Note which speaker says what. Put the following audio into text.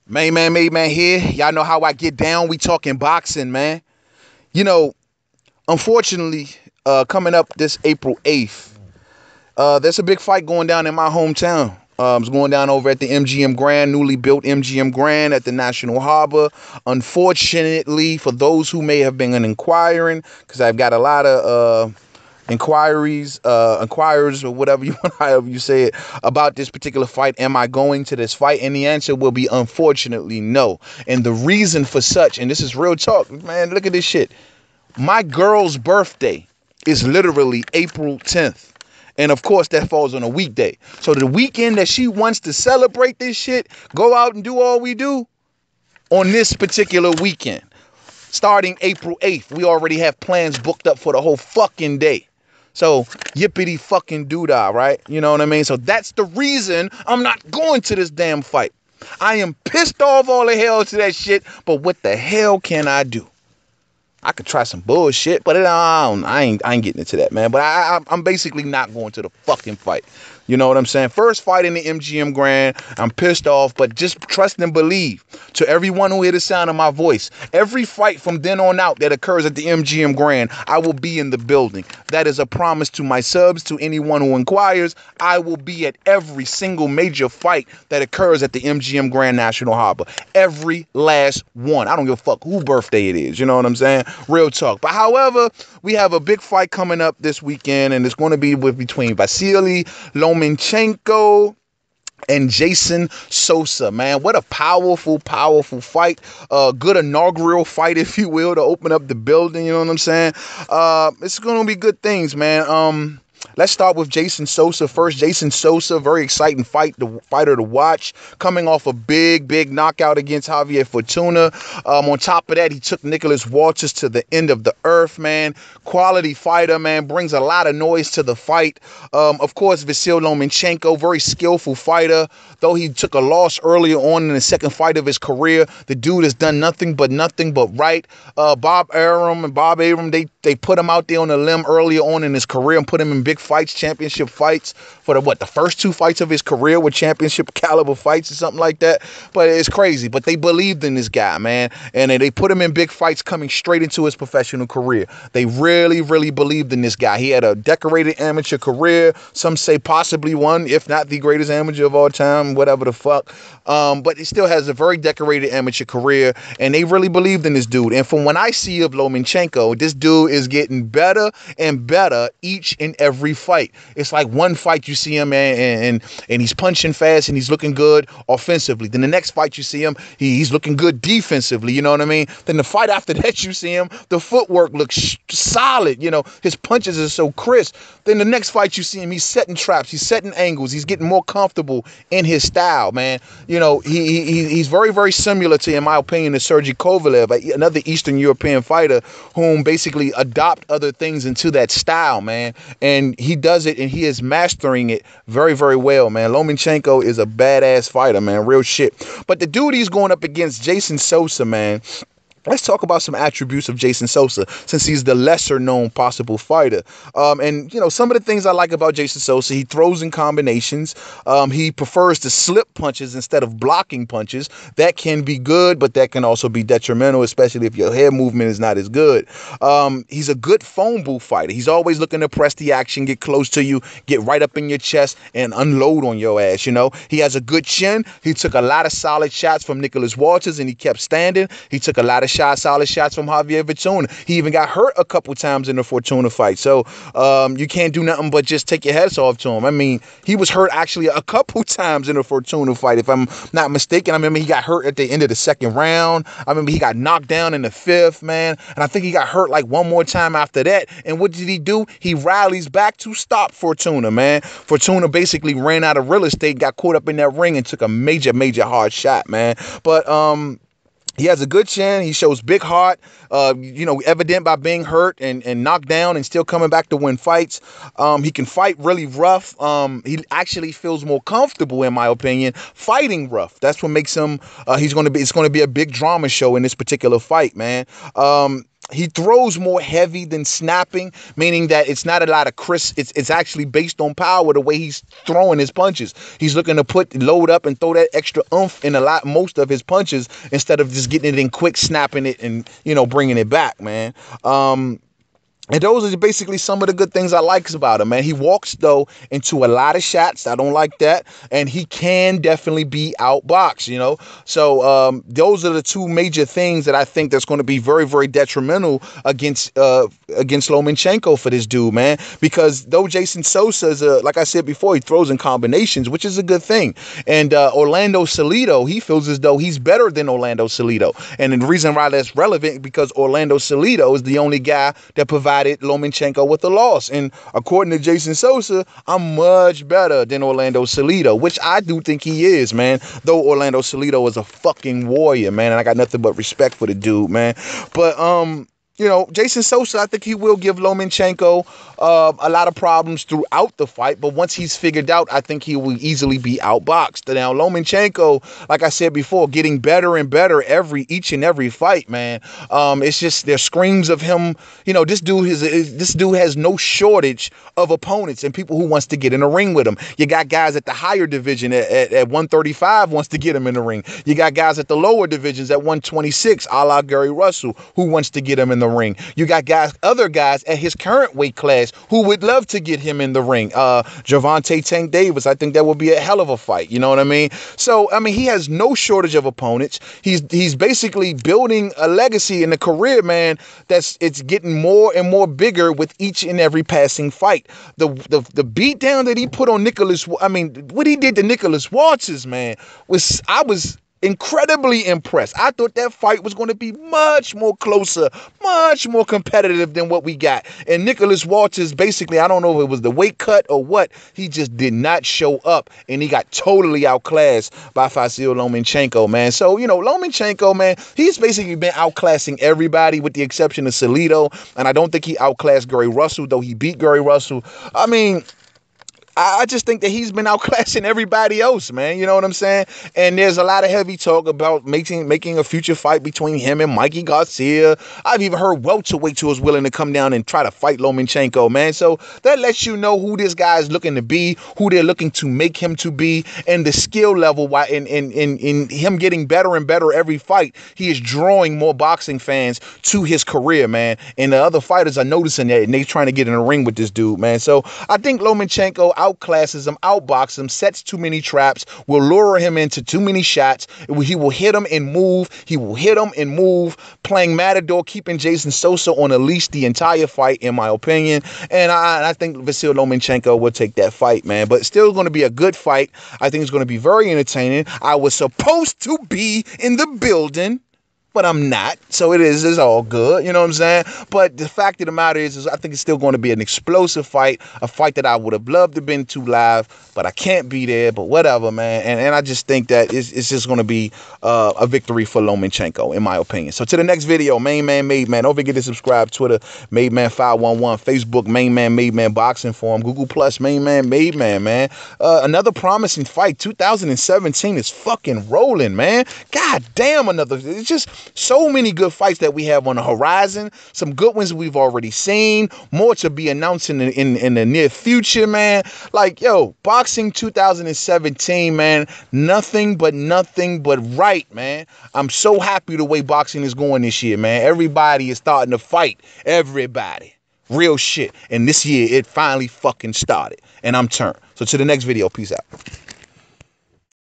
Speaker 1: Man here. Y'all know how I get down. We talking boxing, man. You know, unfortunately, coming up this April 8th, there's a big fight going down in my hometown. It's going down over at the MGM Grand, newly built MGM Grand at the National Harbor. Unfortunately, for those who may have been inquiring, because I've got a lot of inquirers or whatever you want, however you say it, about this particular fight. Am I going to this fight? And the answer will be unfortunately no. And the reason for such, and this is real talk, man, look at this shit. My girl's birthday is literally April 10th. And of course, that falls on a weekday. So the weekend that she wants to celebrate this shit, go out and do all we do on this particular weekend. Starting April 8th, we already have plans booked up for the whole fucking day. So yippity fucking doodah, right? You know what I mean? So that's the reason I'm not going to this damn fight. I am pissed off all the hell to that shit, but what the hell can I do? I could try some bullshit, but I ain't getting into that, man. But I'm basically not going to the fucking fight. You know what I'm saying? First fight in the MGM Grand. I'm pissed off, but just trust and believe. To everyone who hear the sound of my voice, every fight from then on out that occurs at the MGM Grand, I will be in the building. That is a promise to my subs, to anyone who inquires. I will be at every single major fight that occurs at the MGM Grand National Harbor. Every last one. I don't give a fuck whose birthday it is. You know what I'm saying? Real talk. But however, we have a big fight coming up this weekend, and it's going to be between Vasily Lomanchenko and Jason Sosa, man. What a powerful fight. Good inaugural fight, if you will, to open up the building. You know what I'm saying? It's going to be good things, man. Let's start with Jason Sosa first. Jason Sosa, very exciting fighter to watch. Coming off a big knockout against Javier Fortuna. On top of that, he took Nicholas Walters to the end of the earth, man. Quality fighter, man. Brings a lot of noise to the fight. Of course, Vasily Lomachenko, very skillful fighter. Though he took a loss earlier on in the second fight of his career, the dude has done nothing but right. Bob Arum, they put him out there on a limb earlier on in his career and put him in big fights, championship fights for the first two fights of his career were championship caliber fights or something like that. But it's crazy. But they believed in this guy, man. And they put him in big fights coming straight into his professional career. They really believed in this guy. He had a decorated amateur career. Some say possibly one, if not the greatest amateur of all time, whatever the fuck. But he still has a very decorated amateur career. And they really believed in this dude. And from what I see of Lomanchenko, this dude is getting better and better each and every fight. It's like one fight you see him, man, and he's punching fast and he's looking good offensively. Then the next fight you see him, he's looking good defensively. You know what I mean? Then the fight after that you see him, the footwork looks solid. You know, his punches are so crisp. Then the next fight you see him, he's setting traps, he's setting angles, he's getting more comfortable in his style, man. You know, he's very similar to, in my opinion, to Sergey Kovalev, another Eastern European fighter whom basically adopt other things into that style, man. And he does it, and he is mastering it very well, man. Lomachenko is a badass fighter, man. Real shit. But the dude he's going up against, Jason Sosa, man. Let's talk about some attributes of Jason Sosa, since he's the lesser known possible fighter. And, you know, some of the things I like about Jason Sosa, he throws in combinations. He prefers to slip punches instead of blocking punches. That can be good, but that can also be detrimental, especially if your head movement is not as good. He's a good phone booth fighter. He's always looking to press the action, get close to you, get right up in your chest, and unload on your ass, you know. He has a good chin. He took a lot of solid shots from Nicholas Walters, and he kept standing. He took a lot of solid shots from Javier Fortuna. He even got hurt a couple times in the Fortuna fight. So you can't do nothing but just take your heads off to him. I mean, he was hurt actually a couple times in the Fortuna fight, if I'm not mistaken. I remember he got hurt at the end of the second round. I remember he got knocked down in the fifth, man. And I think he got hurt like one more time after that. And what did he do? He rallies back to stop Fortuna, man. Fortuna basically ran out of real estate, got caught up in that ring, and took a major hard shot, man. But he has a good chin. He shows big heart, you know, evident by being hurt and knocked down and still coming back to win fights. He can fight really rough. He actually feels more comfortable, in my opinion, fighting rough. That's what makes him, it's going to be a big drama show in this particular fight, man. He throws more heavy than snapping, meaning that it's not a lot of crisp. It's actually based on power, the way he's throwing his punches. He's looking to load up and throw that extra oomph in most of his punches, instead of just getting it in quick, snapping it, and bringing it back, man. And those are basically some of the good things I like about him, man. He walks, though, into a lot of shots. I don't like that. And he can definitely be outboxed, So those are the two major things that I think that's going to be very, very detrimental against Lomanchenko for this dude, man. Because though Jason Sosa is, like I said before, he throws in combinations, which is a good thing. And Orlando Salido, he feels as though he's better than Orlando Salido. And the reason why that's relevant, because Orlando Salido is the only guy that provides Lomanchenko with a loss. And according to Jason Sosa, I'm much better than Orlando Salido, which I do think he is, man. Though Orlando Salido is a fucking warrior, man, and I got nothing but respect for the dude, man. But Jason Sosa, I think he will give Lomanchenko a lot of problems throughout the fight. But once he's figured out, I think he will easily be outboxed. Now, Lomanchenko, like I said before, getting better and better each and every fight, man. It's just, there's screams of him. This dude has no shortage of opponents and people who wants to get in the ring with him. You got guys at the higher division at 135 wants to get him in the ring. You got guys at the lower divisions at 126, a la Gary Russell, who wants to get him in the ring. You got other guys at his current weight class who would love to get him in the ring. Gervonta Tank Davis, I think that would be a hell of a fight. You know what I mean? So, he has no shortage of opponents. He's basically building a legacy in a career, man, it's getting more and more bigger with each and every passing fight. The beat down that he put on what he did to Nicholas Waltz, man, I was incredibly impressed. I thought that fight was going to be much more closer, much more competitive than what we got. And Nicholas Waltz, basically, I don't know if it was the weight cut or what, he just did not show up, and he got totally outclassed by Vasyl Lomachenko, man. So, Lomachenko, man, he's basically been outclassing everybody with the exception of Salido, and I don't think he outclassed Gary Russell, though he beat Gary Russell. I just think that he's been outclassing everybody else, man. You know what I'm saying? And there's a lot of heavy talk about making a future fight between him and Mikey Garcia. I've even heard welterweights who is willing to come down and try to fight Lomachenko, man. So that lets you know who this guy is looking to be, who they're looking to make him to be, and the skill level. Why in him getting better and better every fight, he is drawing more boxing fans to his career, man. And the other fighters are noticing that, and they trying to get in a ring with this dude, man. So I think Lomachenko outclasses him, outboxes him, sets too many traps, will lure him into too many shots. He will hit him and move. He will hit him and move, playing Matador, keeping Jason Sosa on a leash the entire fight, in my opinion. And I think Vasyl Lomachenko will take that fight, man. But still going to be a good fight. I think it's going to be very entertaining. I was supposed to be in the building, but I'm not. So it's all good. You know what I'm saying? But the fact of the matter is I think it's still going to be an explosive fight, a fight that I would have loved to have been to live, but I can't be there, but whatever, man. And I just think that it's just going to be a victory for Lomachenko, in my opinion. So to the next video, Main Man Made Man. Don't forget to subscribe. Twitter, Made Man 511. Facebook, Main Man Made Man Boxing Forum. Google Plus, Main Man Made Man, man. Another promising fight. 2017 is fucking rolling, man. God damn, it's just so many good fights that we have on the horizon. Some good ones we've already seen. More to be announced in the near future, man. Like, yo, boxing 2017, man. Nothing but right, man. I'm so happy the way boxing is going this year, man. Everybody is starting to fight. Everybody. Real shit. And this year, it finally fucking started. And I'm turned. So to the next video. Peace out.